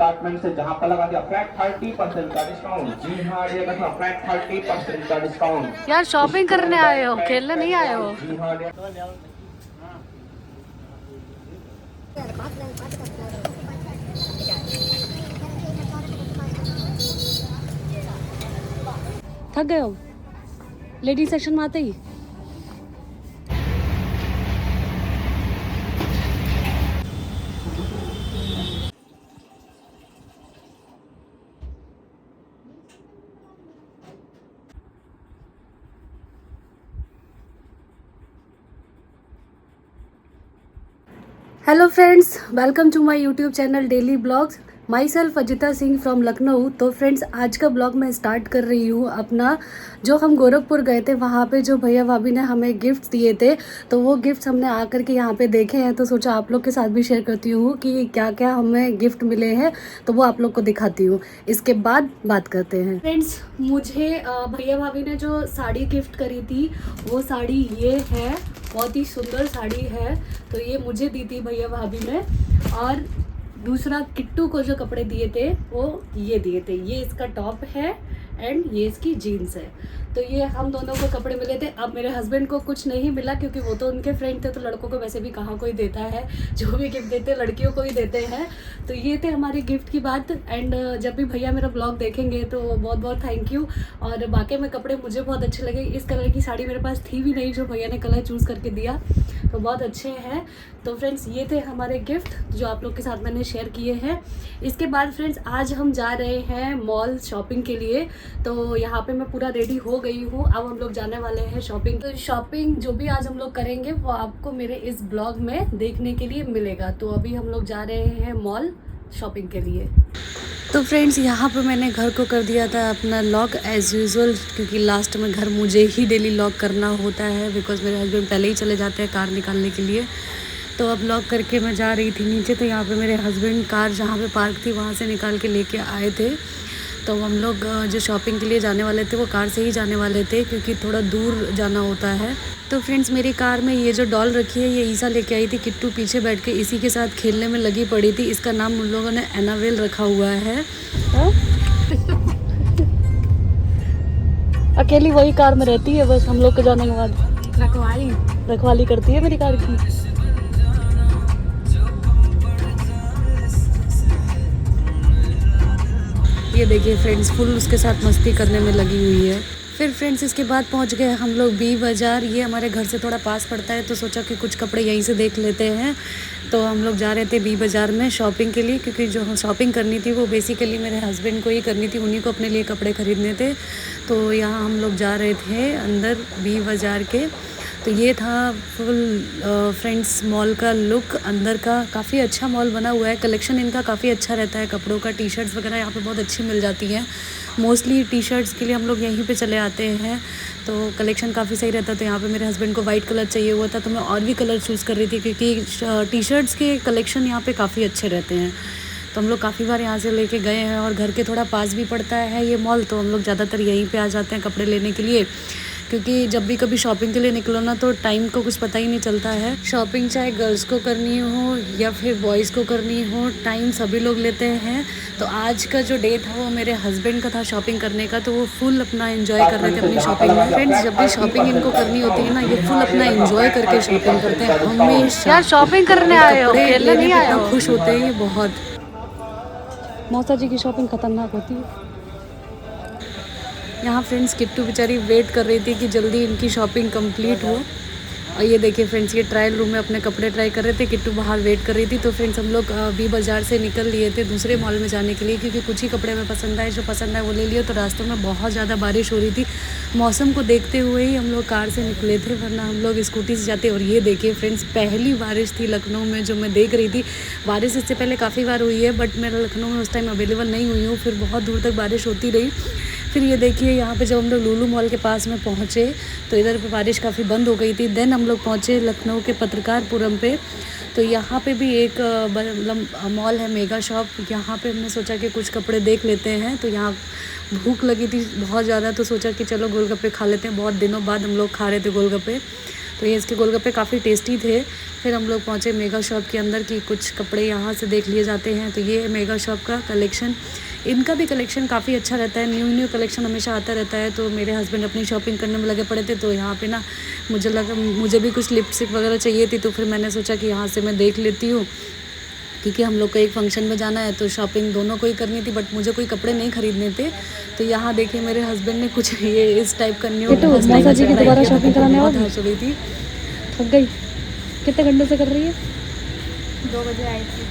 Department से जहां पर लगा दिया फ्लैट 30% का डिस्काउंट। जी हाँ, ये देखो फ्लैट 30% का डिस्काउंट। यार शॉपिंग करने आए हो, खेलने नहीं आए हो। जी हाँ, थक गए हो लेडीज सेक्शन में आते ही। Hello friends, welcome to my YouTube channel daily blogs. Myself Ajita Singh from Lucknow. तो फ्रेंड्स, आज का ब्लॉग मैं स्टार्ट कर रही हूँ अपना। जो हम गोरखपुर गए थे वहाँ पे जो भैया भाभी ने हमें गिफ्ट्स दिए थे, तो वो गिफ्ट्स हमने आकर के यहाँ पे देखे हैं। तो सोचा आप लोग के साथ भी शेयर करती हूँ कि क्या क्या हमें गिफ्ट मिले हैं, तो वो आप लोग को दिखाती हूँ। इसके बाद बात करते हैं। फ्रेंड्स, मुझे भैया भाभी ने जो साड़ी गिफ्ट करी थी वो साड़ी ये है, बहुत ही सुंदर साड़ी है। तो ये मुझे दी थी भैया भाभी ने। और दूसरा किट्टू को जो कपड़े दिए थे वो ये दिए थे। ये इसका टॉप है एंड ये इसकी जीन्स है। तो ये हम दोनों को कपड़े मिले थे। अब मेरे हस्बैंड को कुछ नहीं मिला क्योंकि वो तो उनके फ्रेंड थे, तो लड़कों को वैसे भी कहाँ कोई देता है। जो भी गिफ्ट देते हैं लड़कियों को ही देते हैं। तो ये थे हमारी गिफ्ट की बात। एंड जब भी भैया मेरा ब्लॉग देखेंगे तो बहुत बहुत थैंक यू। और बाकी में कपड़े मुझे बहुत अच्छे लगे। इस कलर की साड़ी मेरे पास थी भी नहीं, जो भैया ने कलर चूज़ करके दिया, तो बहुत अच्छे हैं। तो फ्रेंड्स, ये थे हमारे गिफ्ट जो आप लोग के साथ मैंने शेयर किए हैं। इसके बाद फ्रेंड्स, आज हम जा रहे हैं मॉल शॉपिंग के लिए। तो यहाँ पे मैं पूरा रेडी हो गई हूँ। अब हम लोग जाने वाले हैं शॉपिंग। तो शॉपिंग जो भी आज हम लोग करेंगे वो आपको मेरे इस ब्लॉग में देखने के लिए मिलेगा। तो अभी हम लोग जा रहे हैं मॉल शॉपिंग के लिए। तो फ्रेंड्स, यहाँ पे मैंने घर को कर दिया था अपना लॉक एज़ यूजुअल, क्योंकि लास्ट में घर मुझे ही डेली लॉक करना होता है, बिकॉज मेरे हस्बैंड पहले ही चले जाते हैं कार निकालने के लिए। तो अब लॉक करके मैं जा रही थी नीचे। तो यहाँ पे मेरे हस्बैंड कार जहाँ पे पार्क थी वहाँ से निकाल के लेके आए थे। तो हम लोग जो शॉपिंग के लिए जाने वाले थे वो कार से ही जाने वाले थे, क्योंकि थोड़ा दूर जाना होता है। तो फ्रेंड्स, मेरी कार में ये जो डॉल रखी है ये ईसा लेके आई थी। किट्टू पीछे बैठ के इसी के साथ खेलने में लगी पड़ी थी। इसका नाम उन लोगों ने एनावेल रखा हुआ है। अकेली वही कार में रहती है, बस हम लोग के जाने के बाद रखवाली करती है मेरी कार की। ये देखिए फ्रेंड्स, फुल उसके साथ मस्ती करने में लगी हुई है। फिर फ्रेंड्स, इसके बाद पहुंच गए हम लोग बी बाज़ार। ये हमारे घर से थोड़ा पास पड़ता है, तो सोचा कि कुछ कपड़े यहीं से देख लेते हैं। तो हम लोग जा रहे थे बी बाज़ार में शॉपिंग के लिए, क्योंकि जो शॉपिंग करनी थी वो बेसिकली मेरे हस्बैंड को ही करनी थी। उन्हीं को अपने लिए कपड़े ख़रीदने थे। तो यहाँ हम लोग जा रहे थे अंदर बी बाज़ार के। तो ये था फुल फ्रेंड्स मॉल का लुक अंदर का। काफ़ी अच्छा मॉल बना हुआ है। कलेक्शन इनका काफ़ी अच्छा रहता है कपड़ों का। टी शर्ट्स वगैरह यहाँ पे बहुत अच्छी मिल जाती हैं। मोस्टली टी शर्ट्स के लिए हम लोग यहीं पे चले आते हैं। तो कलेक्शन काफ़ी सही रहता है। तो यहाँ पे मेरे हस्बैंड को वाइट कलर चाहिए हुआ था, तो मैं और भी कलर चूज़ कर रही थी, क्योंकि टी शर्ट्स के कलेक्शन यहाँ पे काफ़ी अच्छे रहते हैं। तो हम लोग काफ़ी बार यहाँ से लेके गए हैं, और घर के थोड़ा पास भी पड़ता है ये मॉल। तो हम लोग ज़्यादातर यहीं पे आ जाते हैं कपड़े लेने के लिए, क्योंकि जब भी कभी शॉपिंग के लिए निकलो ना तो टाइम को कुछ पता ही नहीं चलता है। शॉपिंग चाहे गर्ल्स को करनी हो या फिर बॉयज़ को करनी हो, टाइम सभी लोग लेते हैं। तो आज का जो डे था वो मेरे हस्बैंड का था शॉपिंग करने का। तो वो फुल अपना एंजॉय कर रहे थे अपनी शॉपिंग में। फ्रेंड्स, जब भी शॉपिंग इनको करनी होती है ना, ये फुल अपना एंजॉय करके शॉपिंग करते हैं हमेशा। यार शॉपिंग करने आए हो, खेलने नहीं आए हो। खुश होते हैं ये बहुत। मौसा जी की शॉपिंग खतरनाक होती है। यहाँ फ्रेंड्स, किट्टू बेचारी वेट कर रही थी कि जल्दी इनकी शॉपिंग कंप्लीट हो। और ये देखिए फ्रेंड्स, ये ट्रायल रूम में अपने कपड़े ट्राई कर रहे थे। किट्टू बाहर वेट कर रही थी। तो फ्रेंड्स, हम लोग बी बाज़ार से निकल लिए थे दूसरे मॉल में जाने के लिए, क्योंकि कुछ ही कपड़े हमें पसंद आए। जो पसंद आए वो ले लिए। तो रास्तों में बहुत ज़्यादा बारिश हो रही थी। मौसम को देखते हुए ही हम लोग कार से निकले थे, वरना हम लोग स्कूटी से जाते। और ये देखिए फ्रेंड्स, पहली बारिश थी लखनऊ में जो मैं देख रही थी। बारिश इससे पहले काफ़ी बार हुई है, बट मैं लखनऊ में उस टाइम अवेलेबल नहीं हुई हूँ। फिर बहुत दूर तक बारिश होती रही। फिर ये देखिए यहाँ पे जब हम लोग लुलु मॉल के पास में पहुँचे तो इधर पे बारिश काफ़ी बंद हो गई थी। देन हम लोग पहुँचे लखनऊ के पत्रकारपुरम पे। तो यहाँ पे भी एक मॉल है, मेगा शॉप। यहाँ पे हमने सोचा कि कुछ कपड़े देख लेते हैं। तो यहाँ भूख लगी थी बहुत ज़्यादा, तो सोचा कि चलो गोलगप्पे खा लेते हैं। बहुत दिनों बाद हम लोग खा रहे थे गोलगप्पे। तो ये इसके गोलगप्पे काफ़ी टेस्टी थे। फिर हम लोग पहुँचे मेगा शॉप के अंदर कि कुछ कपड़े यहाँ से देख लिए जाते हैं। तो ये है मेगा शॉप का कलेक्शन। इनका भी कलेक्शन काफ़ी अच्छा रहता है, न्यू कलेक्शन हमेशा आता रहता है। तो मेरे हस्बैंड अपनी शॉपिंग करने में लगे पड़े थे, तो यहाँ पे ना मुझे भी कुछ लिपस्टिक वगैरह चाहिए थी। तो फिर मैंने सोचा कि यहाँ से मैं देख लेती हूँ, क्योंकि हम लोग को एक फंक्शन में जाना है तो शॉपिंग दोनों को ही करनी थी, बट मुझे कोई कपड़े नहीं खरीदने थे। तो यहाँ देखिए मेरे हस्बैंड ने कुछ ये इस टाइप का न्यू मौसा जी की दोबारा शॉपिंग कराने बहुत आओगी? हर्ष हो रही थी। थक गई? कितने घंटे से कर रही है? 2 बजे आई थी।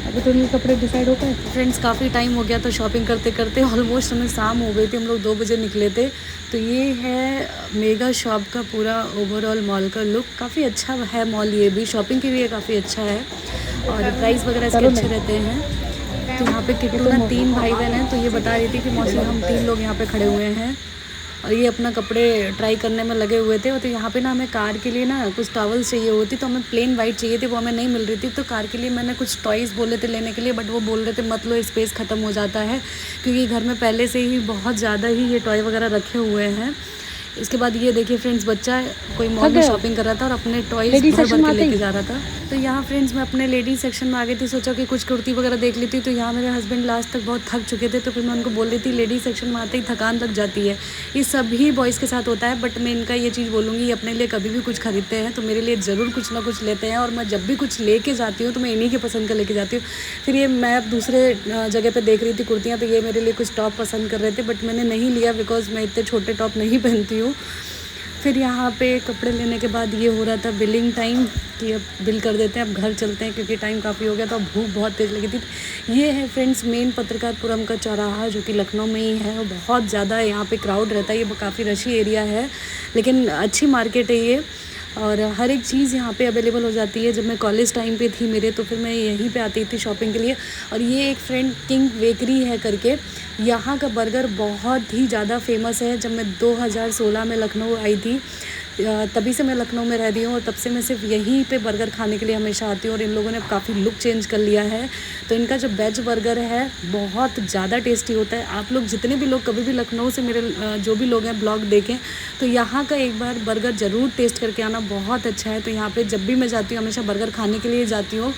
अभी तो उनके कपड़े डिसाइड हो गए? फ्रेंड्स काफ़ी टाइम हो गया, तो शॉपिंग करते करते ऑलमोस्ट हमें शाम हो गई थी। हम लोग 2 बजे निकले थे। तो ये है मेगा शॉप का पूरा ओवरऑल मॉल का लुक। काफ़ी अच्छा है मॉल, ये भी शॉपिंग के लिए काफ़ी अच्छा है और प्राइस वगैरह इसके अच्छे रहते हैं। तो यहाँ पे किट्टू ना 3 भाई बहन हैं। तो ये बता रही थी कि मौसी हम 3 लोग यहाँ पे खड़े हुए हैं और ये अपना कपड़े ट्राई करने में लगे हुए थे। तो यहाँ पे ना हमें कार के लिए ना कुछ टॉवल्स चाहिए होती, तो हमें प्लेन वाइट चाहिए थी, वो हमें नहीं मिल रही थी। तो कार के लिए मैंने कुछ टॉयज़ बोले थे लेने के लिए, बट वो बोल रहे थे मत लो, स्पेस ख़त्म हो जाता है, क्योंकि घर में पहले से ही बहुत ज़्यादा ही ये टॉय वगैरह रखे हुए हैं। इसके बाद ये देखिए फ्रेंड्स, बच्चा कोई मॉल में शॉपिंग कर रहा था और अपने टॉयज़ भर भर के लेके जा रहा था। तो यहाँ फ्रेंड्स मैं अपने लेडीज सेक्शन में आ गई थी, सोचा कि कुछ कुर्ती वगैरह देख ली थी। तो यहाँ मेरे हस्बैंड लास्ट तक बहुत थक चुके थे, तो फिर मैं उनको बोल रही थी लेडीज सेक्शन में आते ही थकान लग जाती है। ये सभी बॉयज़ के साथ होता है, बट मैं इनका ये चीज़ बोलूँगी, ये अपने लिए कभी भी कुछ खरीदते हैं तो मेरे लिए ज़रूर कुछ ना कुछ लेते हैं। और मैं जब भी कुछ लेके जाती हूँ तो मैं इन्हीं के पसंद का लेके जाती हूँ। फिर ये मैं अब दूसरे जगह पर देख रही थी कुर्तियाँ, तो ये मेरे लिए कुछ टॉप पसंद कर रहे थे, बट मैंने नहीं लिया बिकॉज मैं इतने छोटे टॉप नहीं पहनती हूँ। फिर यहाँ पे कपड़े लेने के बाद ये हो रहा था बिलिंग टाइम, कि अब बिल कर देते हैं, अब घर चलते हैं, क्योंकि टाइम काफ़ी हो गया था, भूख बहुत तेज़ लगी थी। ये है फ्रेंड्स मेन पत्रकारपुरम का चौराहा, जो कि लखनऊ में ही है। और बहुत ज़्यादा यहाँ पे क्राउड रहता है, ये काफ़ी रशी एरिया है, लेकिन अच्छी मार्केट है ये और हर एक चीज़ यहाँ पे अवेलेबल हो जाती है। जब मैं कॉलेज टाइम पे थी मेरे, तो फिर मैं यहीं पे आती थी शॉपिंग के लिए। और ये एक फ्रेंड किंग बेकरी है करके, यहाँ का बर्गर बहुत ही ज़्यादा फेमस है। जब मैं 2016 में लखनऊ आई थी, तभी से मैं लखनऊ में रह रही हूँ और तब से मैं सिर्फ यहीं पे बर्गर खाने के लिए हमेशा आती हूँ। और इन लोगों ने काफ़ी लुक चेंज कर लिया है। तो इनका जो वेज बर्गर है बहुत ज़्यादा टेस्टी होता है। आप लोग जितने भी लोग कभी भी लखनऊ से मेरे जो भी लोग हैं ब्लॉग देखें, तो यहाँ का एक बार बर्गर ज़रूर टेस्ट करके आना, बहुत अच्छा है। तो यहाँ पे जब भी मैं जाती हूँ हमेशा बर्गर खाने के लिए जाती हूँ।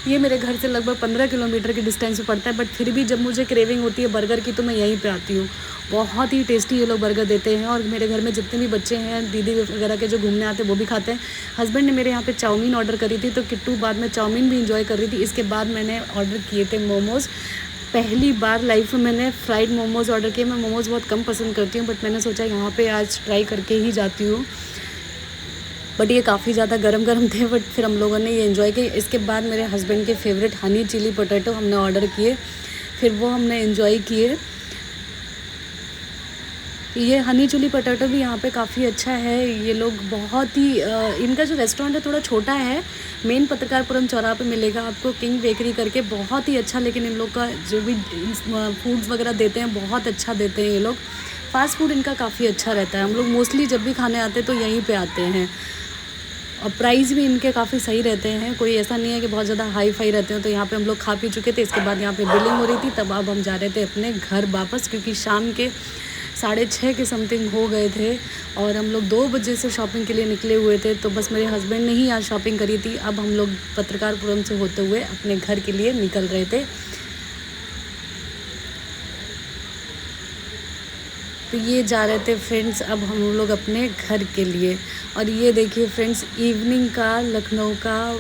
ये मेरे घर से लगभग 15 किलोमीटर के डिस्टेंस पे पड़ता है, बट फिर भी जब मुझे क्रेविंग होती है बर्गर की तो मैं यहीं पे आती हूँ। बहुत ही टेस्टी ये लोग बर्गर देते हैं। और मेरे घर में जितने भी बच्चे हैं, दीदी वगैरह के जो घूमने आते हैं, वो भी खाते हैं। हस्बैंड ने मेरे यहाँ पे चाउमीन ऑर्डर करी थी, तो किट्टू बाद में चाउमीन भी इंजॉय कर रही थी। इसके बाद मैंने ऑर्डर किए थे मोमोज़। पहली बार लाइफ में मैंने फ्राइड मोमोज़ ऑर्डर किए। मैं मोमोज़ बहुत कम पसंद करती हूँ, बट मैंने सोचा यहाँ पर आज ट्राई करके ही जाती हूँ। बट ये काफ़ी ज़्यादा गरम थे, बट फिर हम लोगों ने ये एंजॉय किया। इसके बाद मेरे हस्बैंड के फेवरेट हनी चिली पोटैटो हमने ऑर्डर किए, फिर वो हमने एंजॉय किए। ये हनी चिली पोटैटो भी यहाँ पे काफ़ी अच्छा है। ये लोग बहुत ही इनका जो रेस्टोरेंट है थोड़ा छोटा है, मेन पत्रकारपुरम चौराहा पे मिलेगा आपको, किंग बेकरी करके, बहुत ही अच्छा। लेकिन इन लोग का जो भी फूड्स वगैरह देते हैं बहुत अच्छा देते हैं ये लोग। फास्ट फूड इनका काफ़ी अच्छा रहता है। हम लोग मोस्टली जब भी खाने आते हैं तो यहीं पे आते हैं। और प्राइस भी इनके काफ़ी सही रहते हैं, कोई ऐसा नहीं है कि बहुत ज़्यादा हाई फाई रहते हैं। तो यहाँ पे हम लोग खा पी चुके थे, इसके बाद यहाँ पे बिलिंग हो रही थी, तब अब हम जा रहे थे अपने घर वापस, क्योंकि शाम के 6:30 के समथिंग हो गए थे और हम लोग 2 बजे से शॉपिंग के लिए निकले हुए थे। तो बस मेरे हस्बैंड ने ही आज शॉपिंग करी थी। अब हम लोग पत्रकारपुरम से होते हुए अपने घर के लिए निकल रहे थे। तो ये जा रहे थे फ्रेंड्स अब हम लोग अपने घर के लिए। और ये देखिए फ्रेंड्स इवनिंग का लखनऊ का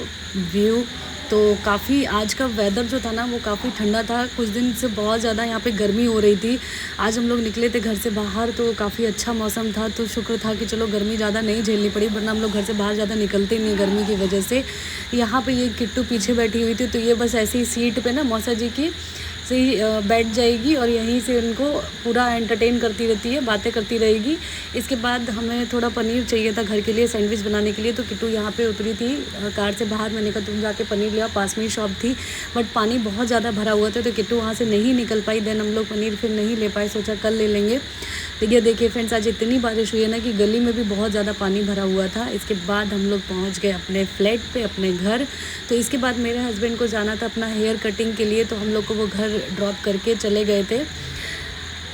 व्यू। तो काफ़ी आज का वेदर जो था ना वो काफ़ी ठंडा था, कुछ दिन से बहुत ज़्यादा यहाँ पे गर्मी हो रही थी। आज हम लोग निकले थे घर से बाहर तो काफ़ी अच्छा मौसम था, तो शुक्र था कि चलो गर्मी ज़्यादा नहीं झेलनी पड़ी, वरना हम लोग घर से बाहर ज़्यादा निकलते नहीं गर्मी की वजह से। यहाँ पे ये किट्टू पीछे बैठी हुई थी, तो ये बस ऐसी सीट पे ना मौसा जी की से ही बैठ जाएगी और यहीं से उनको पूरा एंटरटेन करती रहती है, बातें करती रहेगी। इसके बाद हमें थोड़ा पनीर चाहिए था घर के लिए सैंडविच बनाने के लिए, तो किट्टू यहाँ पे उतरी थी कार से बाहर। मैंने कहा तुम जाके पनीर लिया, पास में ही शॉप थी, बट पानी बहुत ज़्यादा भरा हुआ था तो किट्टू वहाँ से नहीं निकल पाई। देन हम लोग पनीर फिर नहीं ले पाए, सोचा कल ले लेंगे। तो ये देखिए फ्रेंड्स आज इतनी बारिश हुई है ना कि गली में भी बहुत ज़्यादा पानी भरा हुआ था। इसके बाद हम लोग पहुँच गए अपने फ्लैट पे, अपने घर। तो इसके बाद मेरे हस्बैंड को जाना था अपना हेयर कटिंग के लिए, तो हम लोग को वो घर ड्रॉप करके चले गए थे।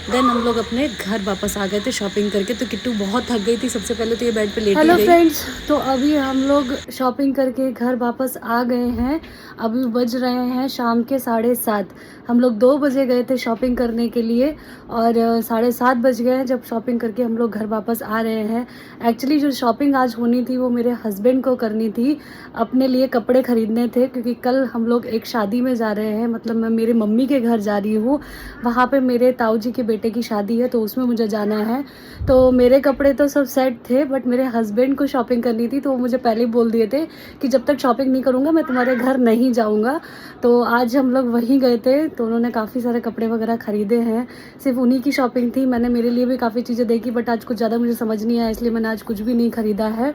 देन हम लोग अपने घर वापस आ गए थे शॉपिंग करके। तो किट्टू बहुत थक गई थी, सबसे पहले तो ये बेड पे लेटी गई। हेलो फ्रेंड्स, तो अभी हम लोग शॉपिंग करके घर वापस आ गए हैं। अभी बज रहे हैं शाम के 7:30। हम लोग 2 बजे गए थे शॉपिंग करने के लिए और 7:30 बज गए हैं जब शॉपिंग करके हम लोग घर वापस आ रहे हैं। एक्चुअली जो शॉपिंग आज होनी थी वो मेरे हस्बैंड को करनी थी, अपने लिए कपड़े खरीदने थे, क्योंकि कल हम लोग एक शादी में जा रहे हैं। मतलब मैं मेरे मम्मी के घर जा रही हूँ, वहाँ पे मेरे ताऊ जी के बेटे की शादी है, तो उसमें मुझे जाना है। तो मेरे कपड़े तो सब सेट थे, बट मेरे हस्बैंड को शॉपिंग करनी थी, तो वो मुझे पहले ही बोल दिए थे कि जब तक शॉपिंग नहीं करूँगा मैं तुम्हारे घर नहीं जाऊँगा। तो आज हम लोग वहीं गए थे, तो उन्होंने काफ़ी सारे कपड़े वगैरह ख़रीदे हैं। सिर्फ उन्हीं की शॉपिंग थी, मैंने मेरे लिए भी काफ़ी चीज़ें देखी, बट आज कुछ ज़्यादा मुझे समझ नहीं आया, इसलिए मैंने आज कुछ भी नहीं ख़रीदा है।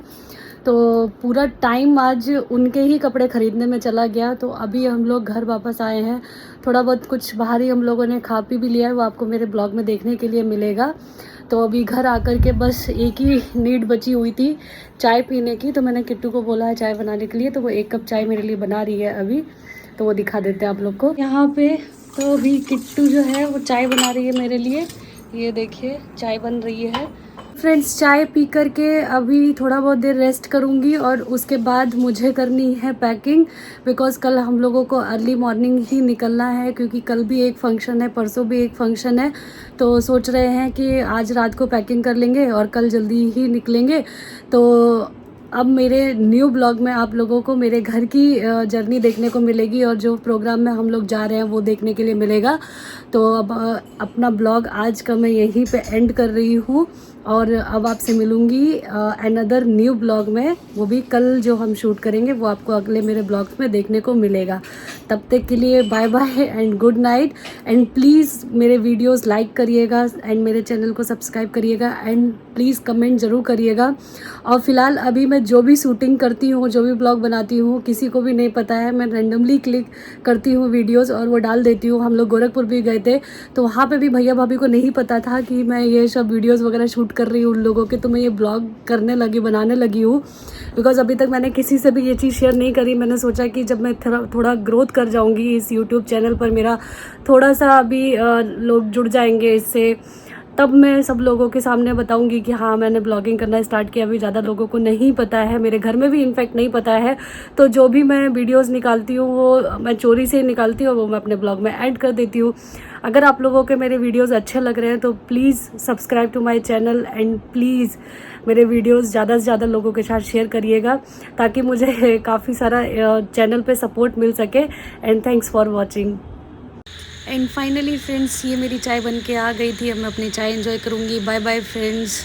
तो पूरा टाइम आज उनके ही कपड़े ख़रीदने में चला गया। तो अभी हम लोग घर वापस आए हैं। थोड़ा बहुत कुछ बाहर ही हम लोगों ने खा पी भी लिया है, वो आपको मेरे ब्लॉग में देखने के लिए मिलेगा। तो अभी घर आकर के बस एक ही नीड बची हुई थी, चाय पीने की। तो मैंने किट्टू को बोला है चाय बनाने के लिए, तो वो 1 कप चाय मेरे लिए बना रही है अभी। तो वो दिखा देते हैं आप लोग को यहाँ पे। तो अभी किट्टू जो है वो चाय बना रही है मेरे लिए, ये देखिए चाय बन रही है। फ्रेंड्स, चाय पी करके अभी थोड़ा बहुत देर रेस्ट करूंगी और उसके बाद मुझे करनी है पैकिंग, बिकॉज़ कल हम लोगों को अर्ली मॉर्निंग ही निकलना है, क्योंकि कल भी एक फंक्शन है, परसों भी एक फंक्शन है। तो सोच रहे हैं कि आज रात को पैकिंग कर लेंगे और कल जल्दी ही निकलेंगे। तो अब मेरे न्यू ब्लॉग में आप लोगों को मेरे घर की जर्नी देखने को मिलेगी और जो प्रोग्राम में हम लोग जा रहे हैं वो देखने के लिए मिलेगा। तो अब अपना ब्लॉग आज का मैं यहीं पे एंड कर रही हूँ और अब आपसे मिलूँगी अनदर न्यू ब्लॉग में। वो भी कल जो हम शूट करेंगे वो आपको अगले मेरे ब्लॉग्स में देखने को मिलेगा। तब तक के लिए bye bye and good night. And please मेरे वीडियोस लाइक करिएगा एंड मेरे चैनल को सब्सक्राइब करिएगा एंड प्लीज़ कमेंट ज़रूर करिएगा। और फिलहाल अभी मैं जो भी शूटिंग करती हूँ, जो भी ब्लॉग बनाती हूँ, किसी को भी नहीं पता है। मैं रैंडमली क्लिक करती हूँ वीडियोस और वो डाल देती हूँ। हम लोग गोरखपुर भी गए थे, तो वहाँ पे भी भैया भाभी को नहीं पता था कि मैं ये सब वीडियोस वगैरह शूट कर रही हूँ उन लोगों के। तो मैं ये ब्लॉग करने लगी, बनाने लगी हूँ, बिकॉज़ अभी तक मैंने किसी से भी ये चीज़ शेयर नहीं करी। मैंने सोचा कि जब मैं थोड़ा ग्रोथ कर जाऊँगी इस यूट्यूब चैनल पर, मेरा थोड़ा सा अभी लोग जुड़ जाएंगे इससे, तब मैं सब लोगों के सामने बताऊंगी कि हाँ मैंने ब्लॉगिंग करना स्टार्ट किया। अभी ज़्यादा लोगों को नहीं पता है, मेरे घर में भी इनफैक्ट नहीं पता है। तो जो भी मैं वीडियोस निकालती हूँ वो मैं चोरी से निकालती हूँ, वो मैं अपने ब्लॉग में ऐड कर देती हूँ। अगर आप लोगों के मेरे वीडियोस अच्छे लग रहे हैं तो please subscribe to my channel and please मेरे वीडियोस ज़्यादा से ज़्यादा लोगों के साथ शेयर करिएगा, ताकि मुझे काफ़ी सारा चैनल पे सपोर्ट मिल सके। And thanks for watching. And finally friends, ये मेरी चाय बन के आ गई थी। अब मैं अपनी चाय एंजॉय करूँगी। Bye bye friends.